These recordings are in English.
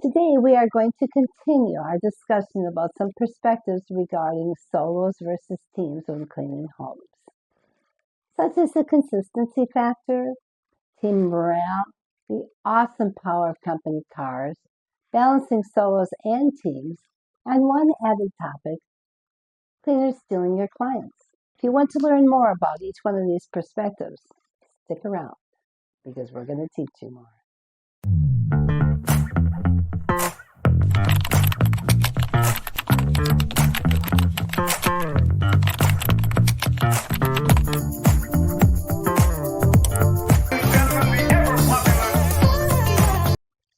Today, we are going to continue our discussion about some perspectives regarding solos versus teams when cleaning homes, such as the consistency factor, team morale, the awesome power of company cars, balancing solos and teams, and one added topic, cleaners stealing your clients. If you want to learn more about each one of these perspectives, stick around because we're going to teach you more.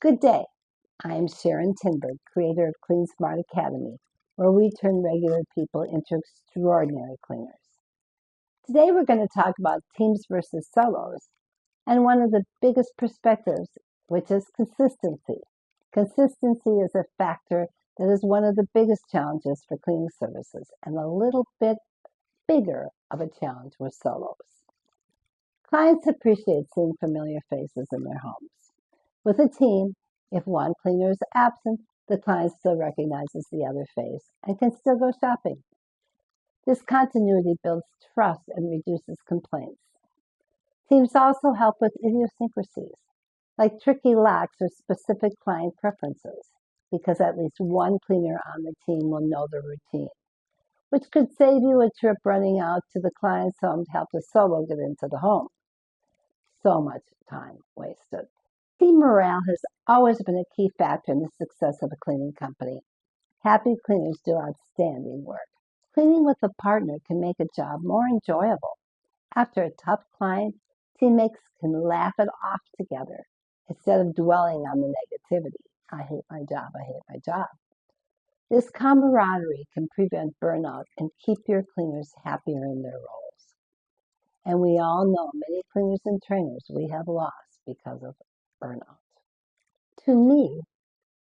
Good day. I am Sharon Tinberg, creator of CleanSmart Academy, where we turn regular people into extraordinary cleaners. Today we're going to talk about teams versus solos, and one of the biggest perspectives, which is consistency. Consistency is a factor that is one of the biggest challenges for cleaning services, and a little bit bigger of a challenge with solos. Clients appreciate seeing familiar faces in their homes. With a team, if one cleaner is absent, the client still recognizes the other face and can still go shopping. This continuity builds trust and reduces complaints. Teams also help with idiosyncrasies, like tricky locks or specific client preferences, because at least one cleaner on the team will know the routine, which could save you a trip running out to the client's home to help the solo get into the home. So much time wasted. Team morale has always been a key factor in the success of a cleaning company. Happy cleaners do outstanding work. Cleaning with a partner can make a job more enjoyable. After a tough client, teammates can laugh it off together instead of dwelling on the negativity. I hate my job, I hate my job. This camaraderie can prevent burnout and keep your cleaners happier in their roles. And we all know many cleaners and trainers we have lost because of burnout. To me,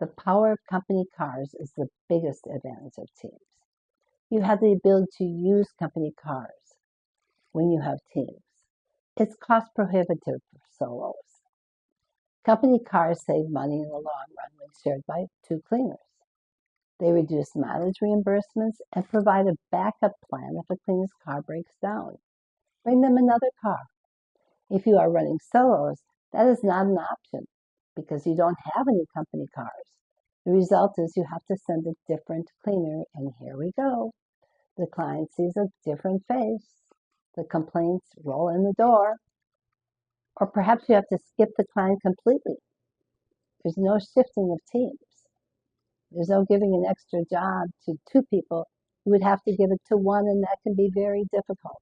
the power of company cars is the biggest advantage of teams. You have the ability to use company cars when you have teams. It's cost prohibitive for solos. Company cars save money in the long run when shared by two cleaners. They reduce mileage reimbursements and provide a backup plan if a cleaner's car breaks down. Bring them another car. If you are running solos, that is not an option because you don't have any company cars. The result is you have to send a different cleaner, and here we go. The client sees a different face. The complaints roll in the door. Or perhaps you have to skip the client completely. There's no shifting of teams. There's no giving an extra job to two people. You would have to give it to one, and that can be very difficult.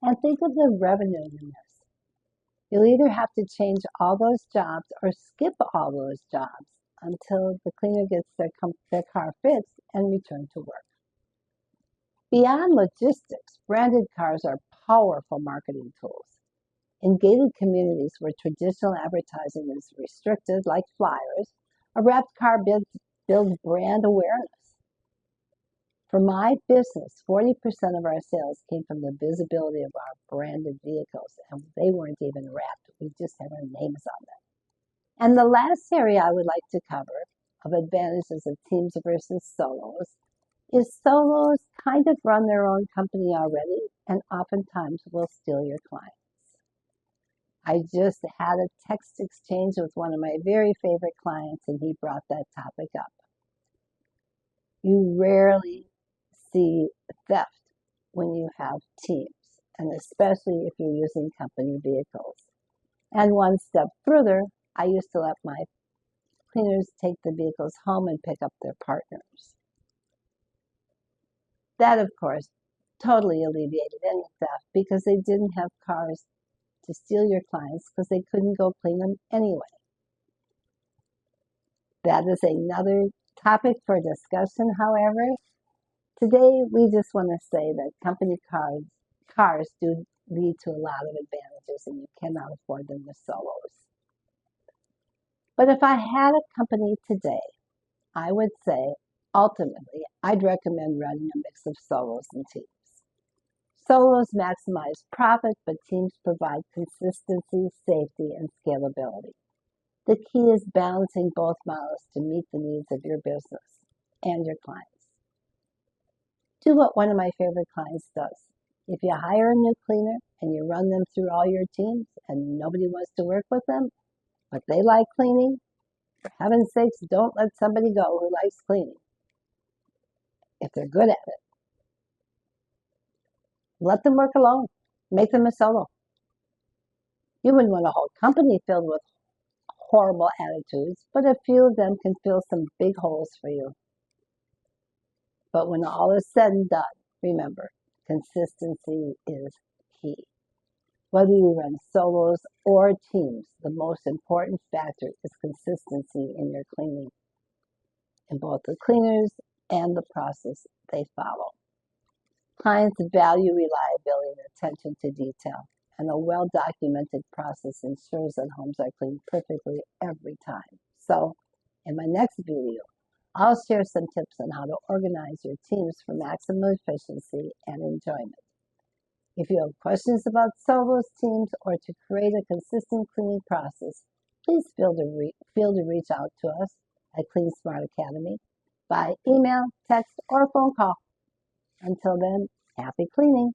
And think of the revenue in this. You'll either have to change all those jobs or skip all those jobs until the cleaner gets their car fixed and return to work. Beyond logistics, branded cars are powerful marketing tools. In gated communities where traditional advertising is restricted, like flyers, a wrapped car builds brand awareness. For my business, 40% of our sales came from the visibility of our branded vehicles, and they weren't even wrapped. We just had our names on them. And the last area I would like to cover of advantages of teams versus solos is solos kind of run their own company already and oftentimes will steal your clients. I just had a text exchange with one of my very favorite clients, and he brought that topic up. You rarely see theft when you have teams, and especially if you're using company vehicles. And one step further, I used to let my cleaners take the vehicles home and pick up their partners. That, of course, totally alleviated any theft because they didn't have cars to steal your clients because they couldn't go clean them anyway. That is another topic for discussion, however. Today, we just want to say that company cars do lead to a lot of advantages, and you cannot afford them with solos. But if I had a company today, I would say, ultimately, I'd recommend running a mix of solos and teams. Solos maximize profit, but teams provide consistency, safety, and scalability. The key is balancing both models to meet the needs of your business and your clients. Do what one of my favorite clients does. If you hire a new cleaner and you run them through all your teams and nobody wants to work with them, but they like cleaning, for heaven's sakes, don't let somebody go who likes cleaning if they're good at it. Let them work alone. Make them a solo. You wouldn't want a whole company filled with horrible attitudes, but a few of them can fill some big holes for you. But when all is said and done, remember, consistency is key. Whether you run solos or teams, the most important factor is consistency in your cleaning, in both the cleaners and the process they follow. Clients value reliability and attention to detail, and a well-documented process ensures that homes are cleaned perfectly every time. So, in my next video, I'll share some tips on how to organize your teams for maximum efficiency and enjoyment. If you have questions about solos, teams, or to create a consistent cleaning process, please feel to reach out to us at CleanSmart Academy by email, text, or phone call. Until then, happy cleaning.